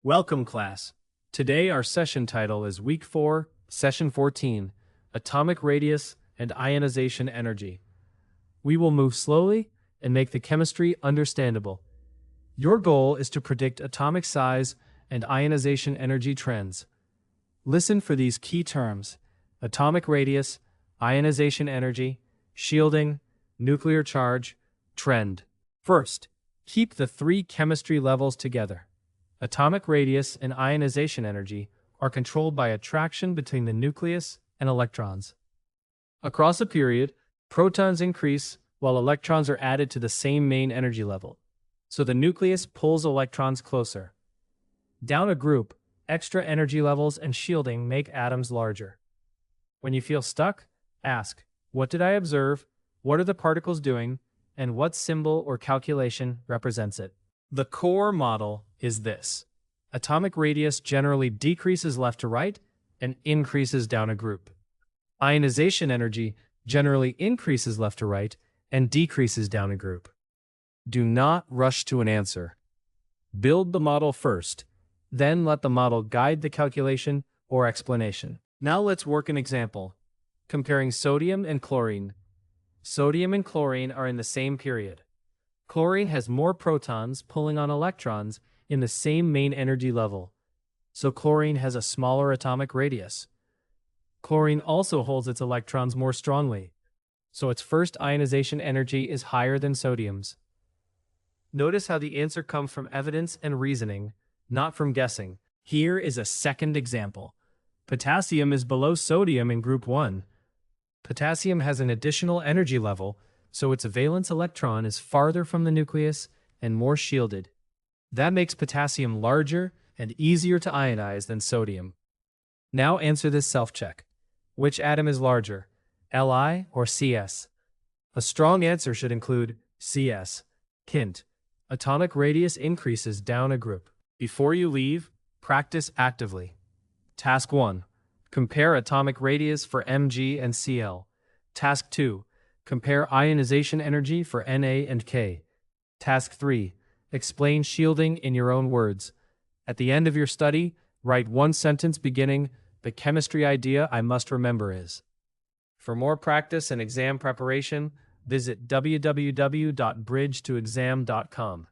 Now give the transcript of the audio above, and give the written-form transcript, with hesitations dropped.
Welcome, class. Today our session title is Week 4, Session 14, Atomic Radius and Ionization Energy. We will move slowly and make the chemistry understandable. Your goal is to predict atomic size and ionization energy trends. Listen for these key terms: atomic radius, ionization energy, shielding, nuclear charge, trend. First, keep the three chemistry levels together. Atomic radius and ionization energy are controlled by attraction between the nucleus and electrons. Across a period, protons increase while electrons are added to the same main energy level, so the nucleus pulls electrons closer. Down a group, extra energy levels and shielding make atoms larger. When you feel stuck, ask, what did I observe, what are the particles doing, and what symbol or calculation represents it? The core model is this. Atomic radius generally decreases left to right and increases down a group. Ionization energy generally increases left to right and decreases down a group. Do not rush to an answer. Build the model first, then let the model guide the calculation or explanation. Now let's work an example. Comparing sodium and chlorine. Sodium and chlorine are in the same period. Chlorine has more protons pulling on electrons in the same main energy level, so chlorine has a smaller atomic radius. Chlorine also holds its electrons more strongly, so its first ionization energy is higher than sodium's. Notice how the answer comes from evidence and reasoning, not from guessing. Here is a second example. Potassium is below sodium in group 1. Potassium has an additional energy level, so its valence electron is farther from the nucleus and more shielded. That makes potassium larger and easier to ionize than sodium. Now answer this self-check. Which atom is larger, Li or Cs? A strong answer should include Cs. Hint: atomic radius increases down a group. Before you leave, practice actively. Task 1. Compare atomic radius for Mg and Cl. Task 2. Compare ionization energy for Na and K. Task 3. Explain shielding in your own words. At the end of your study, write one sentence beginning, "The chemistry idea I must remember is." For more practice and exam preparation, visit www.bridgetoexam.com.